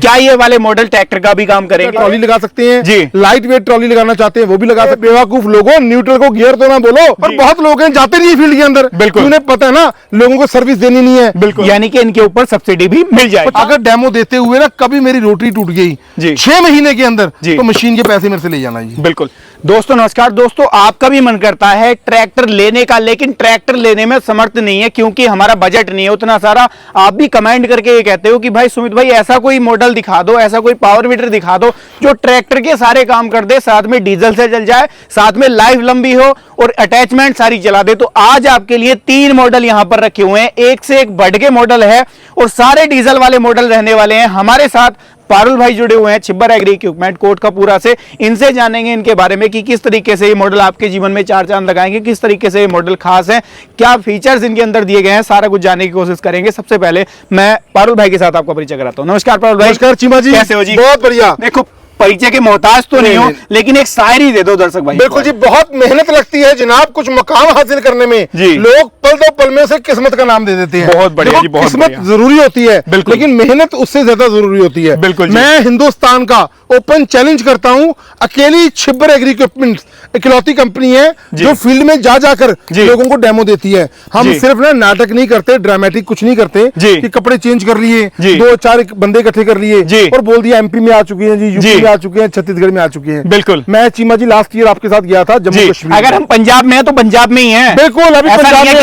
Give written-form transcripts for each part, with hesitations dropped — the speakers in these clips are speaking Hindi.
क्या ये वाले मॉडल ट्रैक्टर का भी काम करेंगे? ट्रॉली लगा सकते हैं जी। लाइट वेट ट्रॉली लगाना चाहते हैं वो भी लगा सकते हैं। बेवकूफ लोगों, न्यूट्रल को गियर तो ना बोलो। और बहुत लोग हैं जाते नहीं फील्ड के अंदर, बिल्कुल। उन्हें पता है ना लोगों को सर्विस देनी नहीं है। बिल्कुल, यानी कि इनके ऊपर सब्सिडी भी मिल जाएगी। अगर डेमो देते हुए ना कभी मेरी रोटरी टूट गई जी 6 महीने के अंदर, जी। तो मशीन के पैसे मेरे से ले जाना जी। बिल्कुल। दोस्तों नमस्कार। दोस्तों आपका भी मन करता है ट्रैक्टर लेने का, लेकिन ट्रैक्टर लेने में समर्थ नहीं है क्योंकि हमारा बजट नहीं है उतना सारा। आप भी कमेंट करके ये कहते हो कि भाई सुमित भाई ऐसा कोई मॉडल दिखा दो, ऐसा कोई पावर वीडर दिखा दो जो ट्रैक्टर के सारे काम कर दे, साथ में डीजल से चल जाए, साथ में लाइफ लंबी हो और अटैचमेंट सारी चला दे। तो आज आपके लिए 3 मॉडल यहां पर रखे हुए हैं, एक से एक बढ़ के मॉडल है और सारे डीजल वाले मॉडल रहने वाले हैं। हमारे साथ पारुल भाई जुड़े हुए हैं छिब्बर एग्री इक्विपमेंट कोटकपूरा से। इनसे जानेंगे इनके बारे में कि किस तरीके से ये मॉडल आपके जीवन में 4 चांद लगाएंगे, किस तरीके से ये मॉडल खास है, क्या फीचर्स इनके अंदर दिए गए हैं, सारा कुछ जानने की कोशिश करेंगे। सबसे पहले मैं पारुल भाई के साथ आपका परिचय कराता हूं। नमस्कार पारुल भाई। नमस्कार चीमा जी, कैसे हो जी? बहुत बढ़िया। देखो परिचय के मोहताज तो नहीं हो, लेकिन एक शायरी दे दो दर्शक भाई। बिल्कुल जी, बहुत मेहनत लगती है जनाब कुछ मकाम हासिल करने में जी। लोग पल दो पल में से किस्मत का नाम दे देते हैं। बहुत बढ़िया जी, बहुत किस्मत बढ़िया। जरूरी होती है, बिल्कुल। लेकिन मेहनत उससे ज्यादा जरूरी होती है। बिल्कुल जी। मैं हिंदुस्तान का ओपन चैलेंज करता हूं, अकेली छिब्बर एग्री इक्विपमेंट इकलौती कंपनी है जो फील्ड में जा जाकर लोगों को डेमो देती है। हम सिर्फ ना नाटक नहीं करते, ड्रामेटिक कुछ नहीं करते कि कपड़े चेंज कर लिए, 2-4 बंदे इकट्ठे कर लिए और बोल दिया एमपी में आ चुके हैं जी, यूपी में आ चुके हैं, छत्तीसगढ़ में आ चुके हैं। बिल्कुल। मैं चीमा जी लास्ट ईयर आपके साथ गया था जम्मू कश्मीर। अगर हम पंजाब में हैं तो पंजाब में ही हैं। बिल्कुल, अभी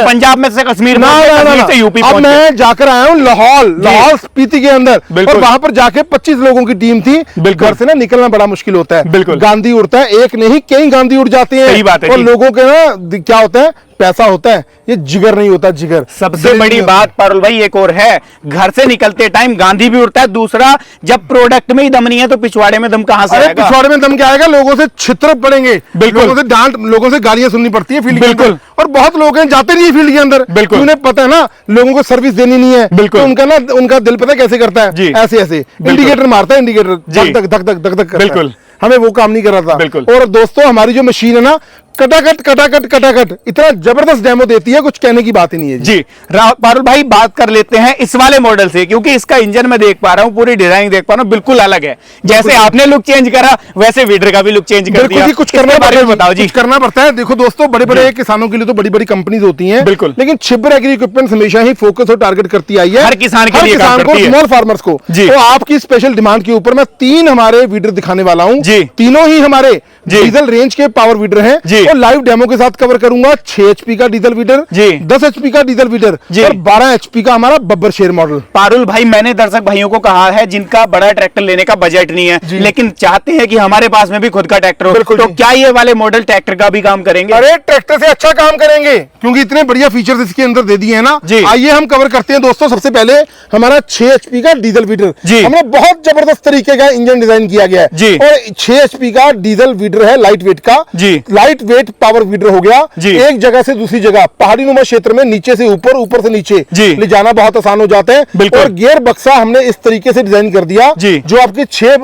पंजाब में से कश्मीर में से यूपी। अब मैं जाकर आया हूँ लाहौल स्पीति के अंदर, और वहां पर जाके 25 लोगों की टीम थी। घर से ना निकलना बड़ा मुश्किल होता है। बिल्कुल। गांधी उड़ता है, एक नहीं कई गांधी उड़ जाते हैं। सही बात है और जी। लोगों के ना क्या होता है, पैसा होता है, ये जिगर नहीं होता। जिगर सबसे बड़ी बात पारुल भाई एक और है, घर से निकलते टाइम गांधी भी उड़ता है। दूसरा, जब प्रोडक्ट में ही दम नहीं है तो पिछवाड़े में दम कहां से आएगा? पिछवाड़े में दम क्या आएगा? लोगों से छित्र पड़ेंगे, बिल्कुल। लोगों से डांट, लोगों से गालियां सुननी पड़ती है फील्ड के बिल्कुल। अंदर। और बहुत लोग हैं जाते नहीं फील्ड के अंदर, बिल्कुल। उन्हें पता है ना लोगों को सर्विस देनी नहीं है। बिल्कुल। तो उनका दिल पता कैसे करता है? ऐसे ऐसे इंडिकेटर मारता है, इंडिकेटर धक धक धक धक धक। बिल्कुल। हमें वो काम नहीं कर रहा था। बिल्कुल। और दोस्तों हमारी जो मशीन है ना, कटाकट इतना जबरदस्त डेमो देती है, कुछ कहने की बात ही नहीं है जी। पारुल भाई बात कर लेते हैं इस वाले मॉडल से, क्योंकि इसका इंजन मैं देख पा रहा हूं, पूरी डिजाइन देख पा रहा हूं, बिल्कुल अलग है। जैसे आपने लुक चेंज करा वैसे वीडर का भी लुक चेंज कर दिया। कुछ करना बारे में बताओ जी। कुछ करना पड़ता है। देखो दोस्तों, बड़े बड़े किसानों के लिए तो बड़ी बड़ी कंपनीज होती हैं, बिल्कुल। लेकिन छिब्बर एग्री इक्विपमेंट हमेशा ही फोकस और टारगेट करती आई है हर किसान के लिए, किसान को, स्मॉल फार्मर्स को। तो आपकी स्पेशल डिमांड के ऊपर मैं 3 हमारे वीडर दिखाने वाला हूं। तीनों ही हमारे डीजल रेंज के पावर वीडर हैं और लाइव डेमो के साथ कवर करूंगा। 6 HP का डीजल वीडर, 10 HP का डीजल वीडर और 12 HP का हमारा बब्बर शेर मॉडल। पारुल भाई मैंने दर्शक भाइयों को कहा है जिनका बड़ा ट्रैक्टर लेने का बजट नहीं है, लेकिन चाहते हैं कि हमारे पास में भी खुद का ट्रैक्टर हो, तो क्या ये वाले मॉडल ट्रैक्टर का भी काम करेंगे? अरे ट्रैक्टर से अच्छा काम करेंगे, क्योंकि इतने बढ़िया फीचर्स इसके अंदर दे दिए हैं ना। आइए हम कवर करते हैं दोस्तों। सबसे पहले हमारा 6 HP का डीजल वीडर, हमने बहुत जबरदस्त तरीके का इंजन डिजाइन किया गया है। और 6 HP का डीजल वीडर है, लाइट वेट का, लाइट वेट पावर वीडर हो गया। एक जगह से दूसरी जगह पहाड़ी नुमा क्षेत्र में नीचे से ऊपर, ऊपर से नीचे ले जाना बहुत आसान हो जाता है। और गियर बक्सा हमने इस तरीके से डिजाइन कर दिया जो आपके 6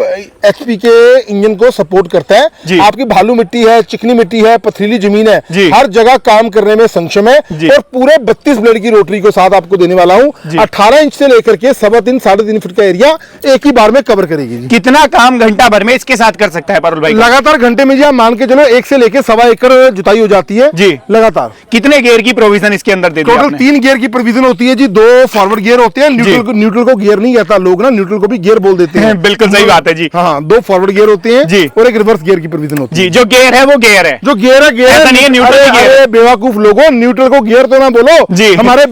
HP के इंजन को सपोर्ट करता है। आपकी भालू मिट्टी है, चिकनी मिट्टी है, पथरीली जमीन है, हर जगह काम करने में सक्षम है। और पूरे 32 ब्लेड की रोटरी को साथ आपको देने वाला हूँ। 18 इंच से लेकर के 3.25 साढ़े 3 फीट का एरिया एक ही बार में कवर करेगी। कितना काम घंटा भर में इसके साथ कर सकता है पारुल भाई? लगातार घंटे में जी आप मान के चलो 1 से लेकर 1.25 एकड़ जुताई हो जाती है लगातार। कितने गियर की प्रोविजन इसके अंदर दे दी आपने? टोटल 3 गियर की प्रोविजन होती है जी। 2 फॉरवर्ड गियर होते हैं, न्यूट्रल को गियर नहीं कहता, लोग ना न्यूट्रल को भी गियर बोल देते हैं। बिल्कुल सही बात है जी। हाँ, 2 फॉरवर्ड गियर होते हैं और एक रिवर्स गियर की प्रोविजन होती है। जो गियर है वो गियर है, जो गियर है गियर नहीं है न्यूट्रल गियर। बेवकूफ लोगों, न्यूट्रल को गियर तो ना बोलो जी। हमारे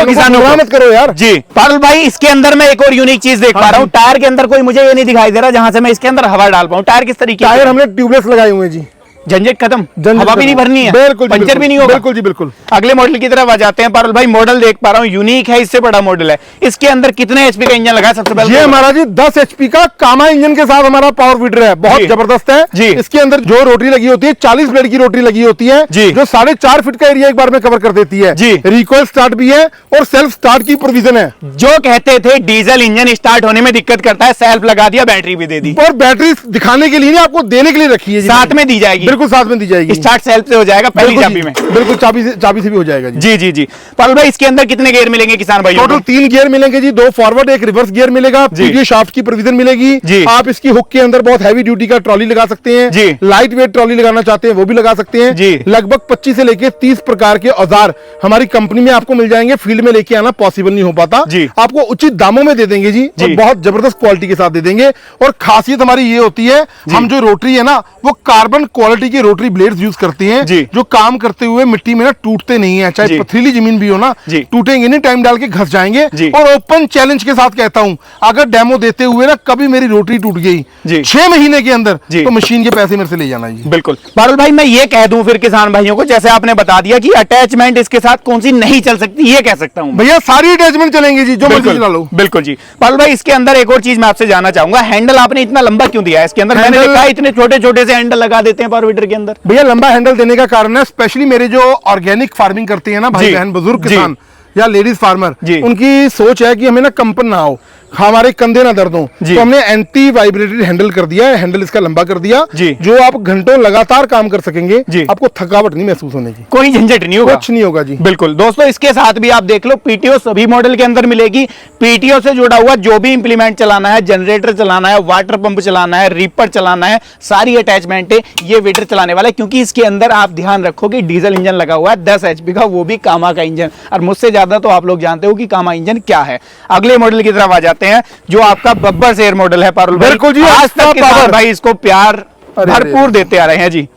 किसानों को मत करो यार जी। पारुल भाई इसके अंदर मैं एक और यूनिक चीज देख पा रहा हूँ, टायर के अंदर कोई मुझे ये नहीं दिखाई दे रहा जहां से मैं इसके अंदर हवा डाल पाऊँ। टायर किस तरीके? टायर हमने ट्यूबलेस लगाए हुए हैं जी। झंझट खत्म, हवा भी नहीं भरनी है, बिल्कुल पंचर भी नहीं होगा। बिल्कुल जी बिल्कुल। अगले मॉडल की तरफ आ जाते हैं पारुल भाई। मॉडल देख पा रहा हूँ यूनिक है, इससे बड़ा मॉडल है। इसके अंदर कितने HP का इंजन लगा है? सबसे पहले ये हमारा जी 10 HP का कामा इंजन के साथ हमारा पावर वीडर है, बहुत जबरदस्त है जी। इसके अंदर जो रोटरी लगी होती है 40 ब्लेड की रोटरी लगी होती है जो 4.5 फीट का एरिया एक बार में कवर कर देती है जी। रिकॉइल स्टार्ट भी है और सेल्फ स्टार्ट की प्रोविजन है। जो कहते थे डीजल इंजन स्टार्ट होने में दिक्कत करता है, सेल्फ लगा दिया, बैटरी भी दे दी। और बैटरी दिखाने के लिए नहीं, आपको देने के लिए रखी है, साथ में दी जाएगी। बिल्कुल साथ में दी जाएगी, स्टार्ट सेल्फ से हो जाएगा पहली चाबी में, बिल्कुल चाबी से भी हो जाएगा जी। जी जी पारुल भाई, इसके अंदर कितने गियर मिलेंगे किसान भाई? टोटल 3 गियर मिलेंगे जी, 2 फॉरवर्ड 1 रिवर्स गियर मिलेगा, पीटीओ शाफ्ट की प्रोविजन मिलेगी जी। आप इसकी हुक के अंदर बहुत हैवी ड्यूटी का ट्रॉली लगा सकते हैं जी, लाइट वेट ट्रॉली लगाना चाहते हैं वो भी लगा सकते हैं जी। लगभग 25 से लेके 30 प्रकार के औजार हमारी कंपनी में आपको मिल जाएंगे, फील्ड में लेके आना पॉसिबल नहीं हो पाता जी। आपको उचित दामों में दे देंगे जी, और बहुत जबरदस्त क्वालिटी के साथ दे देंगे। और खासियत हमारी ये होती है, हम जो रोटरी है ना वो कार्बन क्वालिटी के रोटरी ब्लेड्स यूज करते हैं जो काम करते हुए मिट्टी में ना टूटते नहीं है, चाहे पथरीली जमीन भी हो ना टूटेंगे नहीं, टाइम डाल के घस जाएंगे। और ओपन चैलेंज के साथ कहता हूं, अगर डेमो देते हुए ना कभी मेरी रोटरी टूट गई 6 महीने के अंदर तो मशीन के पैसे मेरे से ले जाना जी। बिल्कुल पारुल भाई, मैं ये कह दूं फिर किसान भाइयों को, जैसे आपने बता दिया कि अटैचमेंट इसके साथ कौन सी नहीं चल सकती, ये कह सकता हूं भैया सारी अटैचमेंट चलेंगे जी, जो मर्जी चला लो। बिल्कुल जी। पारुल भाई, इसके अंदर एक और चीज मैं आपसे जानना चाहूंगा, हैंडल आपने इतना लंबा क्यों दिया है इसके अंदर? मैंने देखा इतने छोटे छोटे से हैंडल लगा देते हैं पावर वीडर के अंदर। भैया लंबा हैंडल देने का कारण है, स्पेशली मेरे जो ऑर्गेनिक फार्मिंग करते हैं ना भाई बहन, बुजुर्ग किसान या लेडीज फार्मर, उनकी सोच है कि हमें ना कंपन ना हो, हमारे कंधे ना दर्द हो, तो हमने एंटी वाइब्रेटेड हैंडल कर दिया है, हैंडल इसका लंबा कर दिया जो आप घंटों लगातार काम कर सकेंगे, आपको थकावट नहीं महसूस होने की, कोई झंझट नहीं होगा, कुछ नहीं होगा जी। बिल्कुल दोस्तों, इसके साथ भी आप देख लो पीटीओ सभी मॉडल के अंदर मिलेगी। पीटीओ से जुड़ा हुआ जो भी इंप्लीमेंट चलाना है, जनरेटर चलाना है, वाटर पंप चलाना है, रीपर चलाना है, सारी अटैचमेंट ये वीडर चलाने वाला है, क्योंकि इसके अंदर आप ध्यान रखो कि डीजल इंजन लगा हुआ है 10 HP का, वो भी कामा का इंजन, और मुझसे ज्यादा तो आप लोग जानते हो कि कामा इंजन क्या है। अगले मॉडल की तरफ आ जाते हैं जो आपका बब्बर शेयर मॉडल है पारुल भाई। बिल्कुल जी, आज तक किसान भाई इसको प्यार भरपूर देते आ रहे हैं जी,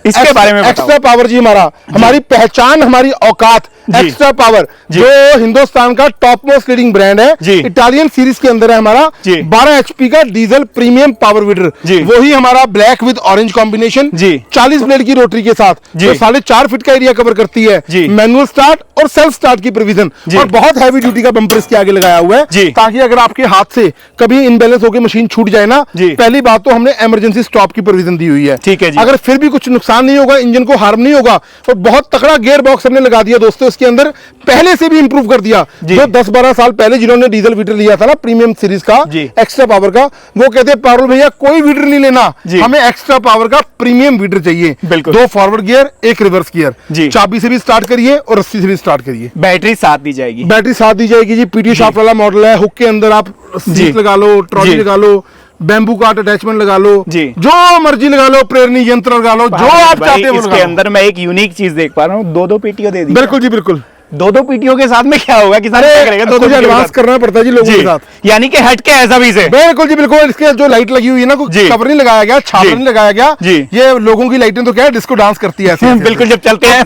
इसके बारे में एक्स्ट्रा पावर जी, हमारी पहचान, हमारी औकात, एक्स्ट्रा पावर जो हिंदुस्तान का टॉप मोस्ट लीडिंग ब्रांड है, इटालियन सीरीज के अंदर है हमारा 12 HP का डीजल प्रीमियम पावर वीडर, वही हमारा black with orange combination 40 blade की रोटरी के साथ जो 4.5 फीट का एरिया कवर करती है, मैनुअल स्टार्ट और सेल्फ स्टार्ट की प्रोविजन, और बहुत हैवी ड्यूटी का बम्पर इसके आगे लगाया हुआ है, ताकि अगर आपके हाथ से कभी इनबैलेंस होकर मशीन छूट जाए ना, पहली बात तो हमने इमरजेंसी स्टॉप की प्रोविजन दी हुई है, ठीक है जी। अगर फिर भी कुछ नुकसान नहीं होगा, इंजन को हार्म नहीं होगा, तो बहुत तगड़ा गियर बॉक्स हमने लगा दिया दोस्तों इसके अंदर, पहले से भी इंप्रूव कर दिया। जो 10-12 साल पहले जिन्होंने डीजल वीडर लिया था ना प्रीमियम सीरीज का एक्स्ट्रा पावर का, वो कहते हैं पारुल भैया कोई वीडर नहीं लेना, हमें एक्स्ट्रा पावर का प्रीमियम वीडर चाहिए। 2 फॉरवर्ड गियर 1 रिवर्स गियर, चाबी से भी स्टार्ट करिए और रस्सी से भी स्टार्ट करिए, बैटरी साथ दी जाएगी, बैटरी साथ दी जाएगी जी। पीटीओ शाफ्ट वाला मॉडल है, हुक के अंदर आप सीट लगा लो, ट्रॉली लगा लो, बैम्बू काट अटैचमेंट लगा लो, जो मर्जी लगा लो, प्रेरणी यंत्र लगा लो, जो आप चाहते हो। इसके अंदर मैं एक यूनिक चीज देख पा रहा हूँ, 2 पीटीओ दे दी। बिल्कुल जी, बिल्कुल 2 पीटीओ के साथ में क्या होगा किसान क्या करेगा? 2 एडवांस करना पड़ता है जी लोगों के साथ, यानी कि हट के ऐसा भी से। बिल्कुल जी, बिल्कुल। इसके जो लाइट लगी हुई है ना, कवर नहीं लगाया गया, छापर नहीं लगाया गया, ये लोगों की लाइटें तो क्या है, डिस्को डांस करती है ऐसे। बिल्कुल, जब चलते हैं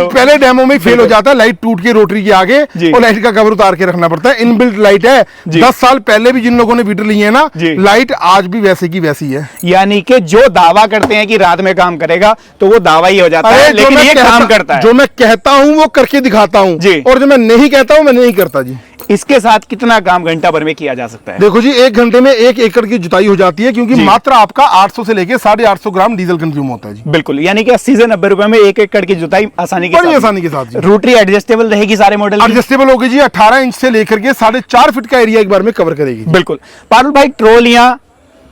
पहले डेमो में फेल हो जाता है, लाइट टूट के रोटरी के आगे और लाइट का कवर उतार के रखना पड़ता है। इनबिल्ट लाइट है, 10 साल पहले भी जिन लोगों ने वीडर लिए है ना, लाइट आज भी वैसे की वैसी है। यानी कि जो दावा करते हैं कि रात में काम करेगा तो वो दावा ही हो जाता है, लेकिन ये काम करता है। जो मैं कहता हूँ वो करके दिखाता हूँ, और जो मैं नहीं कहता हूं मैं नहीं करता जी। इसके साथ कितना काम घंटा भर में किया जा सकता है? देखो जी, 1 घंटे में 1 एकड़ की जुताई हो जाती है, क्योंकि मात्र आपका 800 से लेके 850 ग्राम डीजल कंज्यूम होता है जी। बिल्कुल, यानी कि 80 से 90 रुपए में 1 एकड़ की जुताई आसानी के साथ। रोटरी एडजस्टेबल रहेगी, सारे मॉडल एडजस्टेबल होगी जी, 18 इंच से लेकर के 4.5 फीट का एरिया एक बार में कवर करेगी। बिल्कुल। पारुल भाई, ट्रोलियां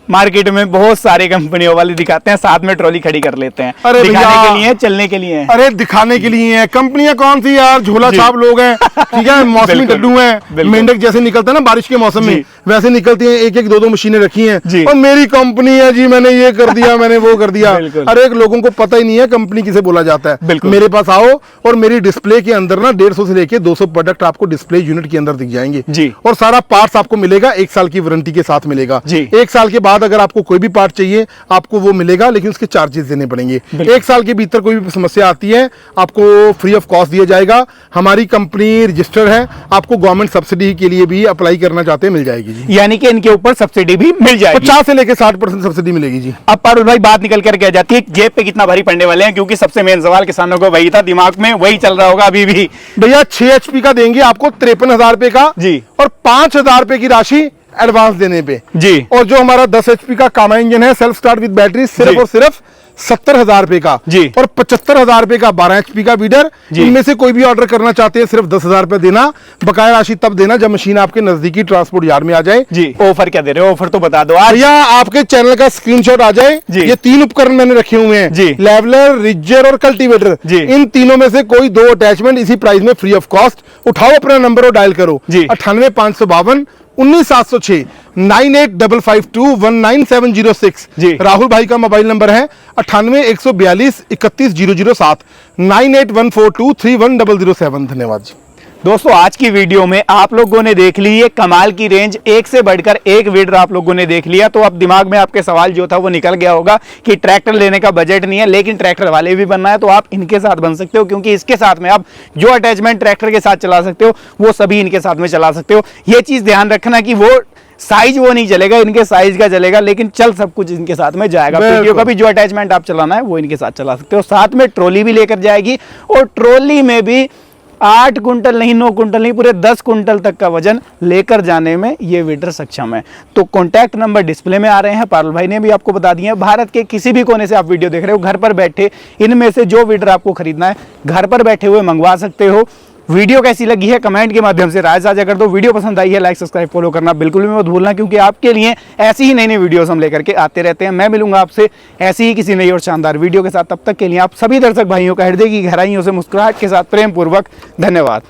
मार्केट में बहुत सारे कंपनियों वाले दिखाते हैं, साथ में ट्रॉली खड़ी कर लेते हैं, अरे दिखाने के लिए, चलने के लिए। अरे दिखाने के लिए है, कंपनियां कौन सी यार, झोला छाप लोग हैं, ठीक है, मौसमी डड्डू हैं, मेंढक जैसे निकलता है ना बारिश के मौसम में, वैसे निकलती हैं, 1-1 2-2 मशीनें रखी हैं, और मेरी कंपनी है जी, मैंने ये कर दिया, मैंने वो कर दिया। अरे लोगों को पता ही नहीं है कंपनी किसे बोला जाता है। मेरे पास आओ और मेरी डिस्प्ले के अंदर ना 150 से लेके 200 प्रोडक्ट आपको डिस्प्ले यूनिट के अंदर दिख जाएंगे, और सारा पार्ट्स आपको मिलेगा, 1 साल की वारंटी के साथ मिलेगा। 1 साल के बाद अगर आपको कोई भी पार्ट चाहिए आपको वो मिलेगा, लेकिन उसके चार्जेस देने पड़ेंगे। 1 साल के भीतर कोई भी समस्या आती है आपको फ्री ऑफ कॉस्ट दिया जाएगा। हमारी कंपनी रजिस्टर है, आपको गवर्नमेंट सब्सिडी के लिए भी अप्लाई करना चाहते हैं मिल जाएगी जी। यानी कि इनके ऊपर सब्सिडी भी मिल जाएगी, 50 से लेकर 60% सब्सिडी मिलेगी जी। अब पारुल भाई, बात निकल करके आ जाती है जेब पे कितना भारी पड़ने वाले हैं, क्योंकि सबसे मेन सवाल किसानों को वही था, दिमाग में वही चल रहा होगा अभी भी। भैया 6 HP का देंगे आपको 53,000 रुपए का जी, और 5,000 रुपए की राशि एडवांस देने पे जी। और जो हमारा 10 HP का कामा इंजन है, सेल्फ स्टार्ट विद बैटरी, सिर्फ और सिर्फ 70,000 रुपए का जी। और 75,000 रुपए का 12 HP का वीडर। इनमें से कोई भी ऑर्डर करना चाहते हैं सिर्फ 10,000 रुपए देना, बकाया राशि तब देना जब मशीन आपके नजदीकी ट्रांसपोर्ट यार्ड में आ जाए। जी। ऑफर क्या दे रहे हो, ऑफर तो बता दो आज। भैया आपके चैनल का स्क्रीनशॉट आ जाए। जी। ये 3 उपकरण मैंने रखे हुए हैं जी। लेवलर, रिजर और कल्टीवेटर। जी। इन तीनों में से कोई 2 अटैचमेंट इसी प्राइस में फ्री ऑफ कॉस्ट। उठाओ अपना नंबर और डायल करो। जी। 98,552 19,706 98,552 जी। राहुल भाई का मोबाइल नंबर है 98,142 31,007 98,142 31,007। धन्यवाद जी। दोस्तों आज की वीडियो में आप लोगों ने देख ली ये कमाल की रेंज, एक से बढ़कर एक वीडर आप लोगों ने देख लिया। तो अब दिमाग में आपके सवाल जो था वो निकल गया होगा कि ट्रैक्टर लेने का बजट नहीं है लेकिन ट्रैक्टर वाले भी बनना है, तो आप इनके साथ बन सकते हो, क्योंकि इसके साथ में आप जो अटैचमेंट ट्रैक्टर के साथ चला सकते हो वो सभी इनके साथ में चला सकते हो। ये चीज ध्यान रखना कि वो साइज वो नहीं चलेगा, इनके साइज का चलेगा, लेकिन चल सब कुछ इनके साथ में जाएगा। पीटीओ का भी जो अटैचमेंट आप चलाना है वो इनके साथ चला सकते हो। साथ में ट्रॉली भी लेकर जाएगी और ट्रॉली में भी 8 कुंटल नहीं, 9 कुंटल नहीं, पूरे 10 कुंटल तक का वजन लेकर जाने में ये वीडर सक्षम है। तो कॉन्टैक्ट नंबर डिस्प्ले में आ रहे हैं, पारुल भाई ने भी आपको बता दिए हैं। भारत के किसी भी कोने से आप वीडियो देख रहे हो, घर पर बैठे इनमें से जो वीडर आपको खरीदना है घर पर बैठे हुए मंगवा सकते हो। वीडियो कैसी लगी है कमेंट के माध्यम से राय साझा कर दो। वीडियो पसंद आई है लाइक सब्सक्राइब फॉलो करना बिल्कुल भी मत भूलना, क्योंकि आपके लिए ऐसी ही नई नई वीडियोस हम लेकर के आते रहते हैं। मैं मिलूंगा आपसे ऐसी ही किसी नई और शानदार वीडियो के साथ। तब तक के लिए आप सभी दर्शक भाइयों का हृदय की गहराइयों से मुस्कुराहट के साथ प्रेम पूर्वक धन्यवाद।